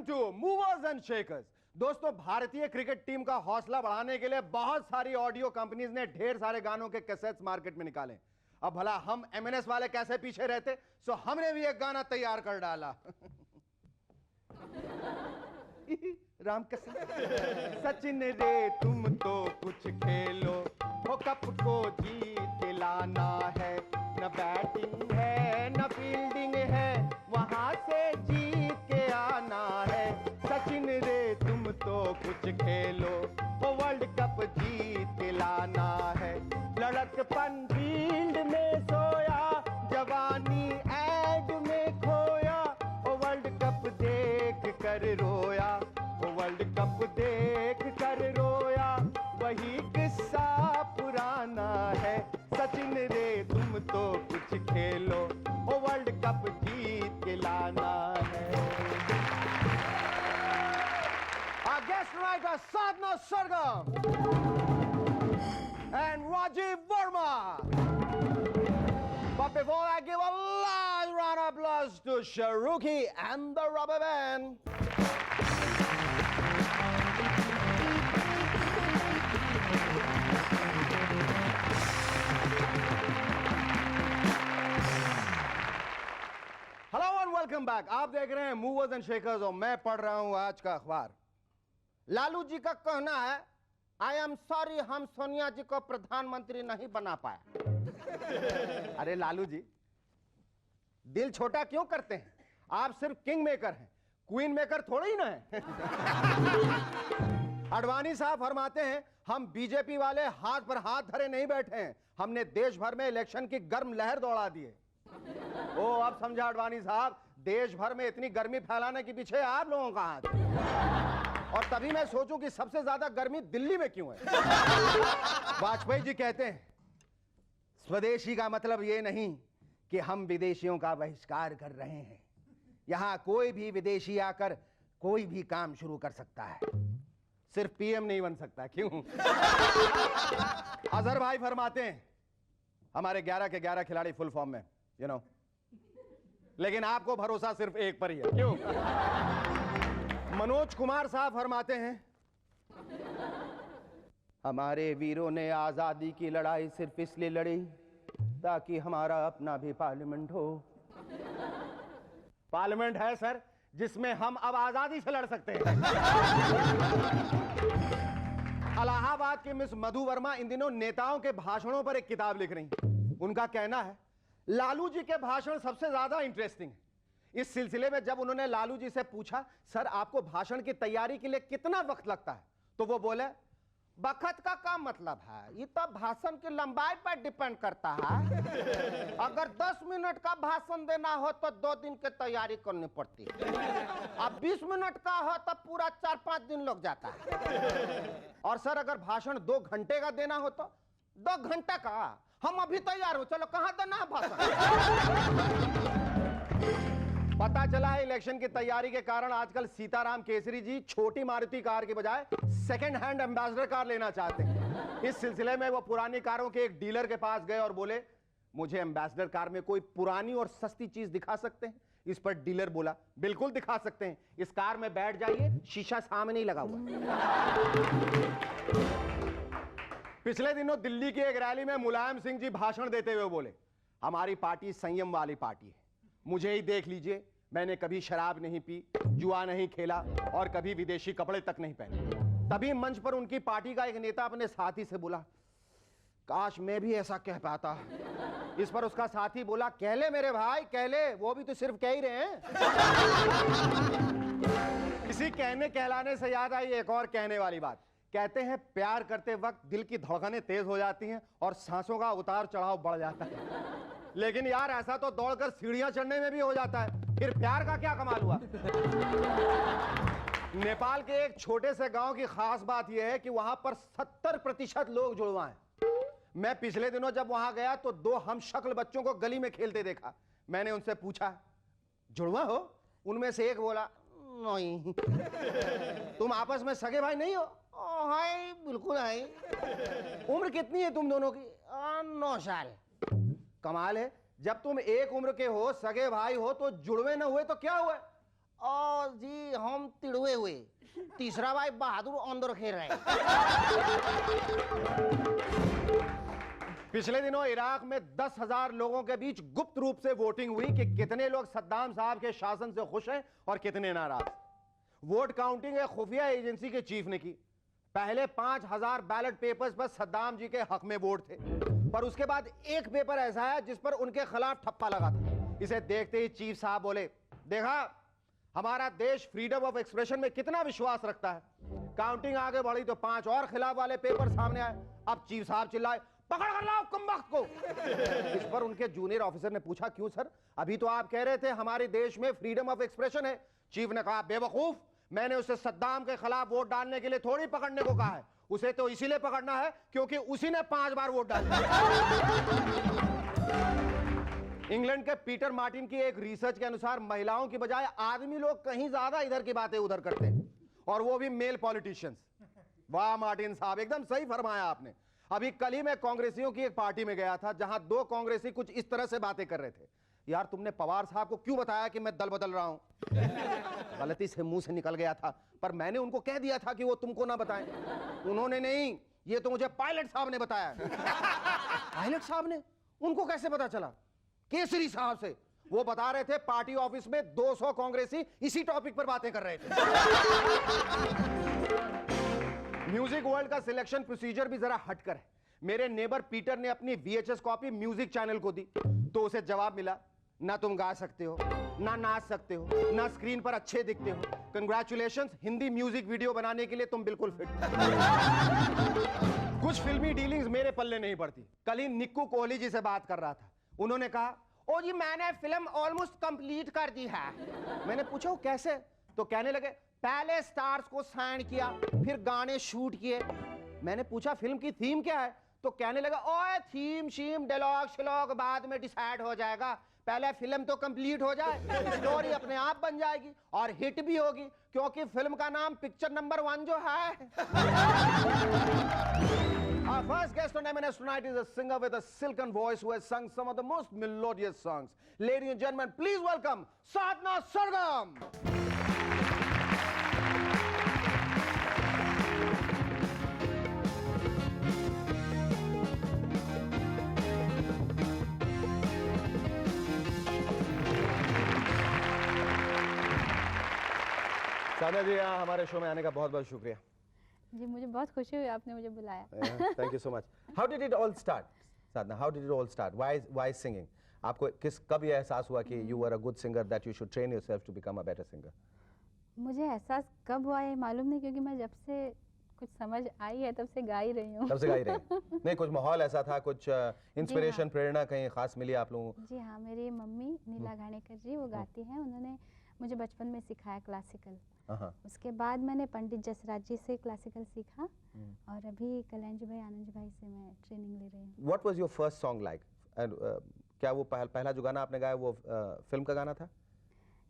To movers and shakers. दोस्तों, भारतीय cricket team का हौसला बढ़ाने के लिए बहुत सारी ऑडियो कंपनीज ने ढेर सारे गानों के कैसेट्स मार्केट में निकाले। अब भला हम एमएनएस वाले कैसे पीछे रहते, सो हमने भी एक गाना तैयार कर डाला। राम कसम। सचिन रे तुम तो कुछ खेलो, वो कप को जीत लाना है। न बैटिंग है न फील्डिंग है, वहां से जीत के आना है। सचिन रे तुम तो कुछ खेलो, वो वर्ल्ड कप जीत के लाना है। लड़कपन फील्ड में सोया, जवानी एड में खोया। वो वर्ल्ड कप देख कर रोया, वो वर्ल्ड कप देख कर रोया। वही किस्सा पुराना है। सचिन रे तुम तो कुछ खेलो, वो वर्ल्ड कप जीत के लाना है। Our guest tonight are Sadhna Sargam and Rajiv Verma. But before I give a loud round of applause to Shahrukhi and the Rubber Band. Hello and welcome back. आप देख रहे हैं मूवर्स एंड शेकर्स और मैं पढ़ रहा हूं आज का अखबार। लालू जी का कहना है, आई एम सॉरी हम सोनिया जी को प्रधानमंत्री नहीं बना पाए। अरे लालू जी, दिल छोटा क्यों करते हैं? आप सिर्फ किंग मेकर हैं, क्वीन मेकर थोड़े ही ना है। अडवाणी साहब फरमाते हैं, हम बीजेपी वाले हाथ पर हाथ धरे नहीं बैठे हैं, हमने देश भर में इलेक्शन की गर्म लहर दौड़ा दी है। ओ अब समझा अडवाणी साहब, देश भर में इतनी गर्मी फैलाने के पीछे आप लोगों का हाथ। और तभी मैं सोचूं कि सबसे ज्यादा गर्मी दिल्ली में क्यों है। वाजपेयी जी कहते हैं, स्वदेशी का मतलब यह नहीं कि हम विदेशियों का बहिष्कार कर रहे हैं। यहां कोई भी विदेशी आकर कोई भी काम शुरू कर सकता है, सिर्फ पीएम नहीं बन सकता। क्यों? अजहर भाई फरमाते हैं, हमारे 11 के 11 खिलाड़ी फुल फॉर्म में, यू नो, लेकिन आपको भरोसा सिर्फ एक पर ही है। क्यों? मनोज कुमार साहब फरमाते हैं, हमारे वीरों ने आजादी की लड़ाई सिर्फ इसलिए लड़ी ताकि हमारा अपना भी पार्लियामेंट हो। पार्लियामेंट है सर, जिसमें हम अब आजादी से लड़ सकते हैं। इलाहाबाद की मिस मधु वर्मा इन दिनों नेताओं के भाषणों पर एक किताब लिख रही। उनका कहना है, लालू जी के भाषण सबसे ज्यादा इंटरेस्टिंग है। इस सिलसिले में जब उन्होंने लालू जी से पूछा, सर आपको भाषण की तैयारी के लिए कितना वक्त लगता है, तो वो बोले, वक्त का क्या मतलब है, ये तो भाषण की लंबाई पर डिपेंड करता है। अगर 10 मिनट का भाषण देना हो तो 2 दिन की तैयारी करनी पड़ती है, अब 20 मिनट का हो तो पूरा 4-5 दिन लग जाता है। और सर अगर भाषण 2 घंटे का देना हो तो 2 घंटे का। हम अभी तैयार हो, चलो कहां देना है भाषण। पता चला है इलेक्शन की तैयारी के कारण आजकल सीताराम केसरी जी छोटी मारुति कार की बजाय सेकंड हैंड एम्बेसडर कार लेना चाहते हैं। इस सिलसिले में वो पुरानी कारों के एक डीलर के पास गए और बोले, मुझे एम्बेसडर कार में कोई पुरानी और सस्ती चीज दिखा सकते हैं? इस पर डीलर बोला, बिल्कुल दिखा सकते हैं, इस कार में बैठ जाइए, शीशा सामने ही लगा हुआ। पिछले दिनों दिल्ली की एक रैली में मुलायम सिंह जी भाषण देते हुए बोले, हमारी पार्टी संयम वाली पार्टी है, मुझे ही देख लीजिए, मैंने कभी शराब नहीं पी, जुआ नहीं खेला और कभी विदेशी कपड़े तक नहीं पहने। तभी मंच पर उनकी पार्टी का एक नेता अपने साथी से बोला, काश मैं भी ऐसा कह पाता। इस पर उसका साथी बोला, कह ले मेरे भाई कह ले, वो भी तो सिर्फ कह ही रहे हैं। इसी कहने कहलाने से याद आई एक और कहने वाली बात। कहते हैं प्यार करते वक्त दिल की धड़कनें तेज हो जाती हैं और सांसों का उतार चढ़ाव बढ़ जाता है। लेकिन यार ऐसा तो दौड़कर सीढ़ियां चढ़ने में भी हो जाता है, फिर प्यार का क्या कमाल हुआ। नेपाल के एक छोटे से गांव की खास बात यह है कि वहां पर 70% लोग जुड़वा हैं। मैं पिछले दिनों जब वहां गया तो 2 हमशक्ल बच्चों को गली में खेलते देखा। मैंने उनसे पूछा, जुड़वा हो? उनमें से एक बोला, नहीं। तुम आपस में सगे भाई नहीं हो? हाय बिल्कुल हाय। उम्र कितनी है तुम दोनों की? 9 साल। कमाल है, जब तुम एक उम्र के हो, सगे भाई हो, तो जुड़वे न हुए तो क्या हुआ? जी हम तिड़वे हुए, तीसरा भाई बहादुर अंदर खेल रहे। पिछले दिनों इराक में 10,000 लोगों के बीच गुप्त रूप से वोटिंग हुई कि कितने लोग सद्दाम साहब के शासन से खुश हैं और कितने नाराज। वोट काउंटिंग एक खुफिया एजेंसी के चीफ ने की। पहले 5,000 बैलेट पेपर्स पर सद्दाम जी के हक में वोट थे, पर उसके बाद एक पेपर ऐसा है जिस पर उनके खिलाफ ठप्पा लगा था। इसे देखते ही चीफ साहब बोले, देखा हमारा देश फ्रीडम ऑफ एक्सप्रेशन में कितना विश्वास रखता है। काउंटिंग आगे बढ़ी तो 5 और खिलाफ वाले पेपर सामने आए। अब चीफ साहब चिल्लाए, पकड़ कर लाओ कमबख्त को। इस पर उनके जूनियर ऑफिसर ने पूछा, क्यों सर, अभी तो आप कह रहे थे हमारे देश में फ्रीडम ऑफ एक्सप्रेशन है। चीफ ने कहा, बेवकूफ, मैंने उसे सद्दाम के खिलाफ वोट डालने के लिए थोड़ी पकड़ने को कहा है, उसे तो इसीलिए पकड़ना है क्योंकि उसी ने 5 बार वोट डाले। इंग्लैंड के पीटर मार्टिन की एक रिसर्च के अनुसार महिलाओं की बजाय आदमी लोग कहीं ज्यादा इधर की बातें उधर करते हैं, और वो भी मेल पॉलिटिशियंस। वाह मार्टिन साहब, एकदम सही फरमाया आपने। अभी कल ही मैं कांग्रेसियों की एक पार्टी में गया था जहां 2 कांग्रेसी कुछ इस तरह से बातें कर रहे थे, यार तुमने पवार साहब को क्यों बताया कि मैं दल बदल रहा हूं? गलती से मुंह से निकल गया था, पर मैंने उनको कह दिया था कि वो तुमको ना बताएं। उन्होंने नहीं, ये तो मुझे पायलट साहब ने बताया। पायलट साहब ने? उनको कैसे पता चला? केसरी साहब से। वो बता रहे थे पार्टी ऑफिस में 200 कांग्रेसी इसी टॉपिक पर बातें कर रहे थे। म्यूजिक वर्ल्ड का सिलेक्शन प्रोसीजर भी जरा हटकर है। मेरे नेबर पीटर ने अपनी VHS कॉपी म्यूजिक चैनल को दी तो उसे जवाब मिला, ना तुम गा सकते हो, ना नाच सकते हो, ना स्क्रीन पर अच्छे दिखते हो। कंग्रेचुलेशंस, हिंदी म्यूजिक वीडियो बनाने के लिए तुम बिल्कुल फिट। कुछ फिल्मी डीलिंग्स मेरे पल्ले नहीं पड़ती। कल ही निक्कू कोहली जी से बात कर रहा था। उन्होंने कहा, ओ जी मैंने फिल्म ऑलमोस्ट कंप्लीट कर दी है। मैंने पूछा वो कैसे? तो कहने लगे, पहले स्टार्स को साइन किया, फिर गाने शूट किए। मैंने पूछा फिल्म की थीम क्या है? तो कहने लगा, ओए थीम शीम डायलॉग श्लॉग बाद में डिसाइड हो जाएगा, पहले फिल्म तो कंप्लीट हो जाए, स्टोरी अपने आप बन जाएगी और हिट भी होगी, क्योंकि फिल्म का नाम पिक्चर नंबर 1 जो है। Our first guest on M&S tonight is a singer with a silken voice who has sung some of the most melodious songs. Ladies and gentlemen, please welcome Sadhna Sargam. साधना जी, यहाँ हमारे show में आने का बहुत बहुत शुक्रिया। जी मुझे बहुत खुशी हुई आपने मुझे बुलाया। Thank you so much. How did it all start, Sadhna? How did it all start? Why singing? आपको कब ये एहसास हुआ कि you were a good singer, that you should train yourself to become a better singer? मुझे एहसास कब हुआ ये मालूम नहीं, क्योंकि मैं जब से कुछ समझ आई है तब से गा ही रही हूँ। तब से गा ही रही? नहीं, कुछ माहौल ऐसा था, कुछ इंस्पिरेशन, प्रेरणा कहीं खास मिली आप लोगों को? जी हाँ, मेरी मम्मी नीला घाणेकर जी वो गाती हैं, उन्होंने मुझे बचपन में सिखाया क्लासिकल। उसके बाद मैंने पंडित जसराज जी से क्लासिकल सीखा और अभी कल्याण जी भाई, आनंद जी भाई से मैं ट्रेनिंग ले रही हूँ। What was your first song like? क्या वो पहला जो गाना आपने गाया वो फिल्म का गाना था?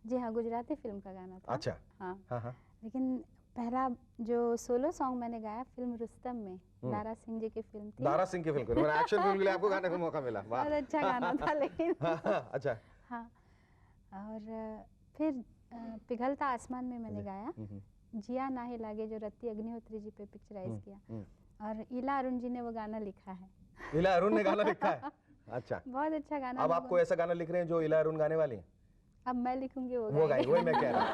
जी हाँ, गुजराती फिल्म का गाना था। अच्छा। हाँ। लेकिन पहला जो सोलो सॉन्ग मैंने गाया फिल्म रुस्तम में, दारा सिंह जी की फिल्म थी। दारा सिंह की फिल्म, एक्शन फिल्म के लिए आपको गाने का मौका मिला। वाह, बहुत अच्छा गाना था। लेकिन अच्छा। हाँ, और फिर पिघलता आसमान में मैंने गाया, जिया नाहे लागे जो रत्ती अग्निहोत्री जी पे पिक्चराइज किया, और इला अरुण जी ने वो गाना लिखा है। इला अरुण ने गाना लिखा है? अच्छा, बहुत अच्छा गाना। अब आपको ऐसा गाना लिख रहे हैं जो इला अरुण गाने वाली हैं? अब मैं लिखूंगी वो गाएंगे, वही मैं कह रहा हूँ।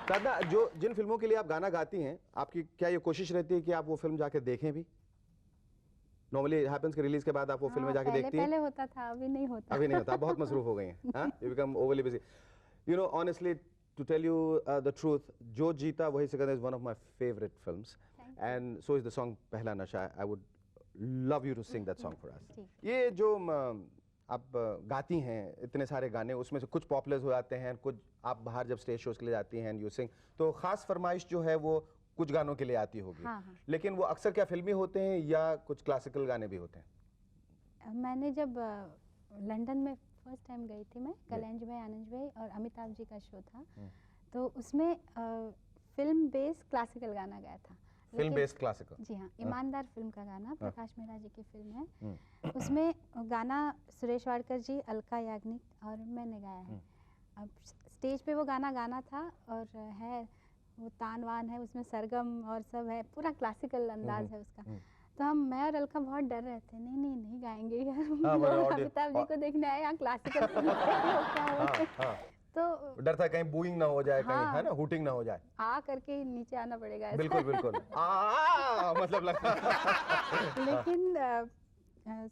साधना, जो जिन फिल्मों के लिए आप गाना गाती हैं, आपकी क्या ये कोशिश रहती है कि आप वो फिल्म जाके देखें भी? नॉर्मली हैपेंस के रिलीज के बाद आप वो फिल्में जाके देखती हैं? पहले होता था, अभी नहीं होता। अभी नहीं होता, बहुत मसरूफ हो गई हैं। हाँ, you become overly busy. You know, honestly, to tell you the truth, Jo Jeeta Wahi Sikandar is one of my favorite films, and so is the song Pehla Nasha. I would love you to sing that song for us. ये जो आप गाती हैं इतने सारे गाने, उसमें से कुछ पॉपुलर हो जाते हैं, कुछ आप बाहर जब स्टेज शोज के लिए जाती हैं, यू सिंग, तो खास फरमाइश जो है वो कुछ गानों के लिए आती होगी। हाँ। लेकिन वो अक्सर क्या फिल्मी होते हैं या कुछ क्लासिकल गाने भी होते हैं? मैंने जब लंदन में फर्स्ट टाइम गई थी मैं, कल्याण जी भाई, आनंद जी भाई और अमिताभ जी का शो था, तो उसमें फिल्म बेस्ड क्लासिकल गाना गाया था। फिल्म लेकिन- बेस्ड क्लासिकल। जी हाँ, ईमानदार फिल्म का गाना प्रकाश मेहरा जी की फिल्म है। उसमें गाना सुरेश वाडकर जी, अलका याग्निक और मैंने गाया है। अब स्टेज पे वो गाना गाना था और है वो तान वान है, उसमें सरगम और सब है, पूरा क्लासिकल अंदाज है उसका। तो मैं और अलका बहुत डर रहे थे, नहीं नहीं नहीं गाएंगे यार, लोग अमिताभ जी को देखने आए यहाँ क्लासिकल तो डर था कहीं बूइंग ना हो जाए, कहीं हाँ। है ना, हूटिंग ना हो जाए। आ करके ही नीचे आना पड़ेगा ऐसा। बिल्कुल बिल्कुल मतलब लगा। लेकिन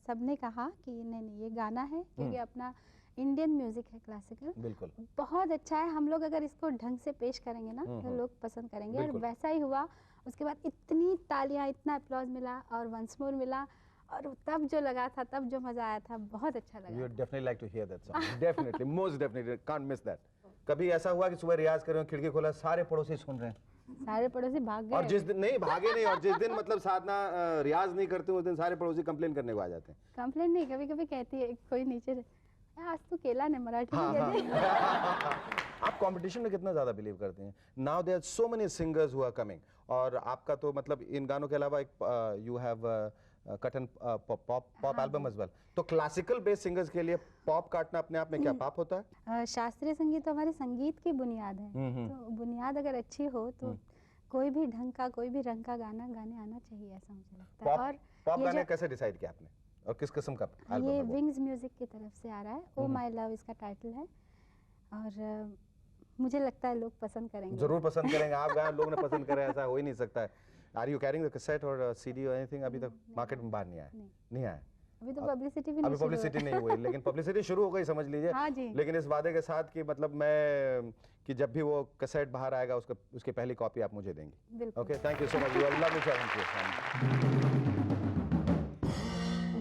सबने कहा कि नहीं नहीं ये गाना है, क्योंकि अपना इंडियन म्यूजिक है क्लासिकल, बिल्कुल बहुत अच्छा है। हम लोग अगर इसको ढंग से पेश करेंगे ना तो लोग पसंद करेंगे, और बिल्कुल। वैसा ही हुआ। उसके बाद इतनी तालियां, इतना अप्लॉज मिला और वंस मोर मिला, और तब जो लगा था, तब जो मजा आया था, बहुत अच्छा You लगा। would definitely like to hear that song. Definitely, most definitely, can't miss that. कभी ऐसा हुआ कि सुबह रियाज कर रहे हो, खिड़की खोला, सारे पड़ोसी सुन रहे हैं, सारे पड़ोसी भाग और गए। जिस दिन नहीं भागे नहीं, और जिस दिन मतलब साधना रियाज नहीं करते उस दिन सारे पड़ोसी कंप्लेन करने को आ जाते हैं। कंप्लेंट नहीं, कभी कभी कहती है कोई नीचे से, आज तू केला ने मराठी में कह दे। आप कंपटीशन में कितना ज्यादा बिलीव करते हैं? Now there are so many singers who are coming, और आपका तो मतलब इन गानों के अलावा एक you have cut an pop album as well. तो क्लासिकल बेस्ड सिंगर्स के लिए पॉप काटना अपने आप में क्या पाप होता है? शास्त्रीय संगीत तो हमारे संगीत की बुनियाद है, तो बुनियाद अगर अच्छी हो तो कोई भी ढंग का, कोई भी रंग का गाना गाने आना चाहिए, ऐसा मुझे लगता है। और पॉप ये गाने जो- कैसे डिसाइड किया आपने, और किस किस्म का एल्बम ये है वो? विंग्स म्यूजिक की तरफ से आ रहा है, ओ माय लव इसका टाइटल है, और मुझे लगता है लोग पसंद करेंगे। जरूर पसंद करेंगे। आप गाए, लोग ने पसंद करे, ऐसा हो ही नहीं सकता है। Are you carrying the cassette और सीडी और एनीथिंग? अभी तक मार्केट में बाहर नहीं आया? नहीं आया अभी तो पब्लिसिटी भी अभी नहीं शुरू पब्लिसिटी हुई। नहीं हुई, लेकिन पब्लिसिटी शुरू हो गई समझ लीजिए। हाँ जी। लेकिन इस वादे के साथ कि मतलब मैं कि जब भी वो कैसेट बाहर आएगा उसकी पहली कॉपी आप मुझे देंगी। बिल्कुल। Okay, thank you so much, you are lovely talent.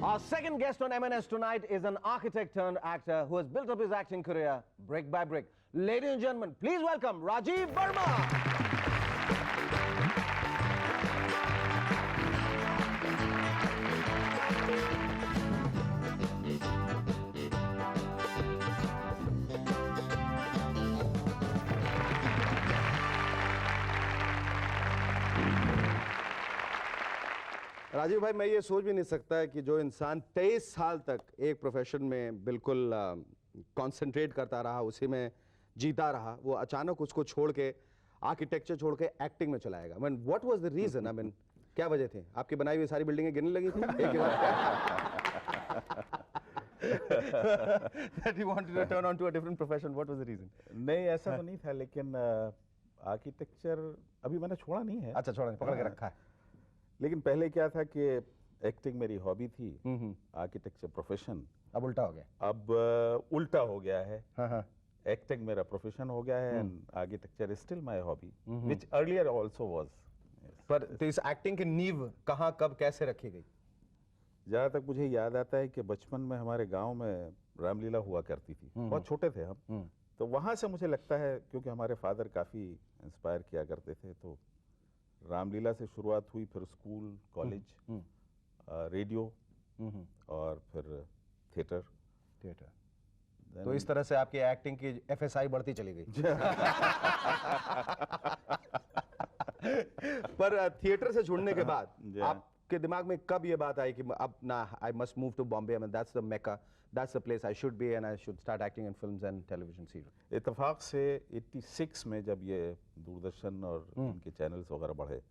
Our second guest on M&S tonight is an architect turned actor who has built up his acting career brick by brick. Ladies and gentlemen, please welcome Rajiv Verma. Rajiv भाई, मैं ये सोच भी नहीं सकता है कि जो इंसान 23 साल तक एक प्रोफेशन में बिल्कुल कंसंट्रेट करता रहा, उसी में जीता रहा, वो अचानक उसको छोड़ के, आर्किटेक्चर छोड़ के एक्टिंग में चलाएगा। I mean, what was the reason? I mean, क्या वजह थी? आपकी बनाई हुई सारी बिल्डिंगें गिरने लगी थी एक के बाद? That you wanted to turn on to a different profession. What was the reason? नहीं, ऐसा तो नहीं था, लेकिन आर्किटेक्चर अभी मैंने छोड़ा नहीं है। अच्छा, छोड़ा नहीं, पकड़ के रखा है। लेकिन पहले क्या था कि एक्टिंग मेरी हॉबी थी, आर्किटेक्चर प्रोफेशन। अब उल्टा हो गया। अब उल्टा हो गया है। हाँ हाँ। एक्टिंग मेरा प्रोफेशन हो गया है, and architecture is still my hobby, which earlier also was. पर तो इस एक्टिंग की नींव कहाँ, कब, कैसे रखी गई? जहाँ तक मुझे याद आता है कि बचपन में हमारे गांव में रामलीला हुआ करती थी, बहुत छोटे थे हम, तो वहाँ से मुझे लगता है, क्योंकि हमारे फादर काफ़ी इंस्पायर किया करते थे, तो रामलीला से शुरुआत हुई, फिर स्कूल, कॉलेज, रेडियो, और फिर थिएटर। तो इस तरह से आपकी एक्टिंग की एफएसआई बढ़ती चली गई। पर थिएटर से जुड़ने के बाद आपके दिमाग में कब ये बात आई कि अब ना, I must move to Bombay, I mean that's the mecca, that's the place I should be and I should start acting in films and television serial? इत्तेफाक से 86 में जब ये दूरदर्शन और इनके चैनल्स वगैरह बढ़े,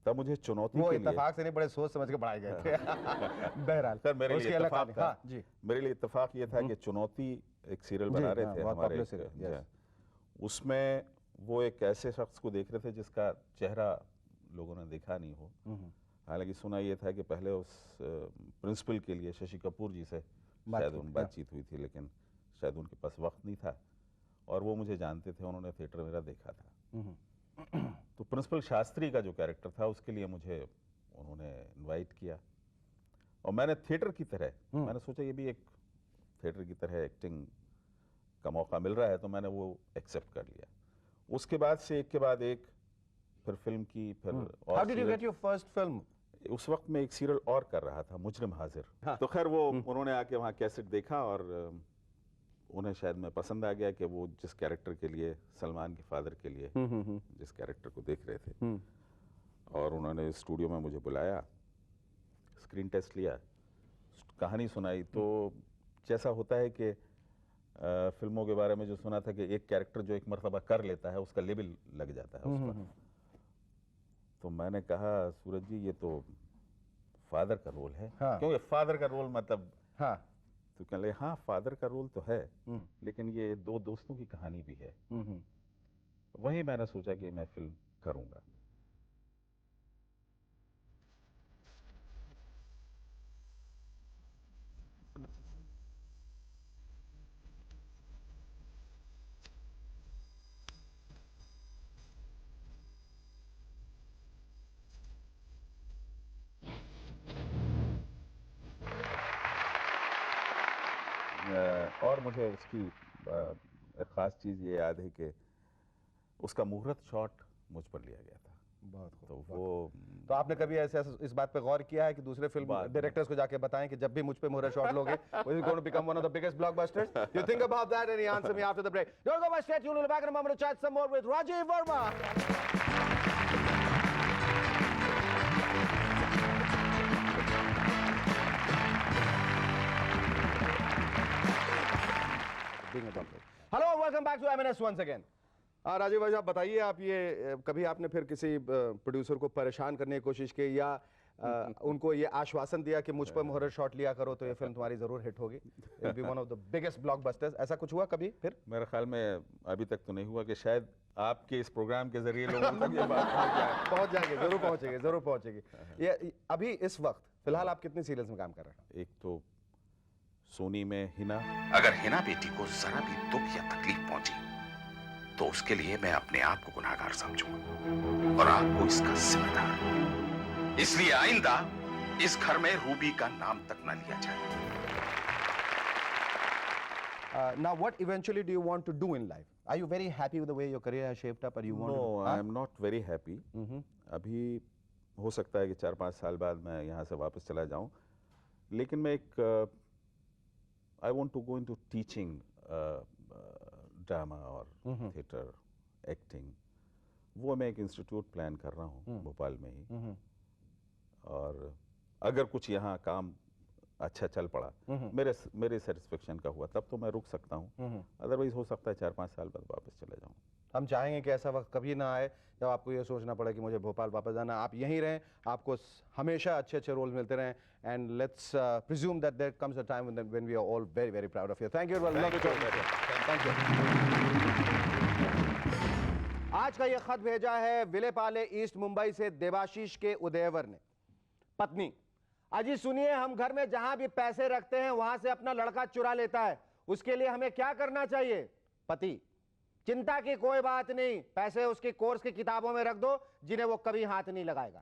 तब मुझे चुनौती वो के लिए, इत्तेफाक से नहीं, बड़े सोच समझ के बढ़ाए गए थे। बहरहाल, सर मेरे उसकी लिए अलग इत्तेफाक कहानी। था, हाँ, जी। मेरे लिए इत्तेफाक ये था कि चुनौती एक सीरियल बना रहे थे बहुत हमारे popular serial, yes. उसमें वो एक ऐसे शख्स को देख रहे थे जिसका चेहरा लोगों ने देखा नहीं हो। हालांकि सुना ये था कि पहले उस प्रिंसिपल के लिए शशि कपूर जी से शायद बातचीत हुई थी, लेकिन शायद उनके पास वक्त नहीं था, और वो मुझे जानते थे, उन्होंने थिएटर मेरा देखा था। तो प्रिंसिपल शास्त्री का जो कैरेक्टर था उसके लिए मुझे उन्होंने इनवाइट किया, और मैंने थिएटर की तरह, मैंने सोचा ये भी एक थिएटर की तरह एक्टिंग का मौका मिल रहा है, तो मैंने वो एक्सेप्ट कर लिया। उसके बाद से एक के बाद एक, फिर फिल्म की, फिर How did you get your first film? उस वक्त मैं एक सीरियल और कर रहा था, मुजरिम हाजिर। तो खैर वो उन्होंने आके वहाँ कैसेट देखा, और उन्हें शायद मैं पसंद आ गया कि वो जिस कैरेक्टर के लिए, सलमान के फादर के लिए जिस कैरेक्टर को देख रहे थे, और उन्होंने स्टूडियो में मुझे बुलाया, स्क्रीन टेस्ट लिया, कहानी सुनाई। तो जैसा होता है कि फिल्मों के बारे में जो सुना था कि एक कैरेक्टर जो एक मर्तबा कर लेता है उसका लेवल लग जाता है उस पर। तो मैंने कहा सूरज जी ये तो फादर का रोल है। हाँ। क्योंकि फादर का रोल मतलब हाँ। तो कहने लगे हाँ फादर का रोल तो है, लेकिन ये दो दोस्तों की कहानी भी है। वही मैंने सोचा कि मैं फिल्म करूंगा। और मुझे उसकी एक ख़ास चीज़ ये याद है कि उसका मुहूर्त शॉट मुझ पर लिया गया था। बहुत तो खूब। वो तो आपने कभी ऐसे इस बात पे गौर किया है कि दूसरे फिल्म डायरेक्टर्स को जाके बताएं कि जब भी मुझ पे मुहूर्त शॉट लोगे this is going to become one of the biggest blockbusters? You think about that and you answer me after the break. Don't go by, stay tuned. We'll be back in a moment to chat some more with Rajiv Verma. Being a doctor. Hello, welcome back to M&S once again. Rajiv भाई, आप बताइए, आप ये कभी आपने फिर किसी producer को परेशान करने की कोशिश की या उनको ये आश्वासन दिया कि मुझ पर मुहूर्त शॉट लिया करो तो ये फिल्म तुम्हारी जरूर हिट होगी, it will be one of the biggest blockbusters? ऐसा कुछ हुआ कभी फिर? मेरे ख्याल में अभी तक तो नहीं हुआ कि शायद आपके इस प्रोग्राम के जरिए लोगों तक ये बात पहुंच जाएगी, जरूर पहुंचेगी, जरूर पहुंचेगी। ये अभी इस वक्त फिलहाल आप कितनी सीरियल्स में काम कर रहे हैं? एक तो सोनी में हिना। अगर हिना बेटी को जरा भी दुख या तकलीफ पहुंची तो उसके लिए मैं अपने आप को गुनाहगार समझूंगा और आपको इसका जिम्मेदार हूं। इसलिए आइंदा इस घर में रूबी का नाम तक न लिया जाए। Now what eventually do you want to do in life? Are you very happy with the way your career has shaped up or you want No, to? I am not very happy. अभी हो सकता है कि 4-5 साल बाद मैं यहाँ से वापस चला जाऊँ, लेकिन मैं एक I want to go into teaching drama और थिएटर एक्टिंग। वो मैं एक इंस्टीट्यूट प्लान कर रहा हूँ भोपाल में ही, और अगर कुछ यहाँ काम अच्छा चल पड़ा, मेरे सेटिस्फेक्शन का हुआ, तब तो मैं रुक सकता हूँ। अदरवाइज हो सकता है 4-5 साल बाद वापस चले जाऊँ। हम चाहेंगे कि ऐसा वक्त कभी ना आए जब आपको ये सोचना पड़े कि मुझे भोपाल वापस जाना। आप यहीं रहें, आपको हमेशा अच्छे अच्छे रोल मिलते रहें, and let's presume that there comes a time when we are all very very proud of you. Thank you, thank you. आज का ये खत भेजा है विलेपाले ईस्ट मुंबई से देवाशीष के उदयवर ने। पत्नी: अजी सुनिए, हम घर में जहां भी पैसे रखते हैं वहां से अपना लड़का चुरा लेता है, उसके लिए हमें क्या करना चाहिए? पति: चिंता की कोई बात नहीं, पैसे उसकी कोर्स की किताबों में रख दो जिन्हें वो कभी हाथ नहीं लगाएगा।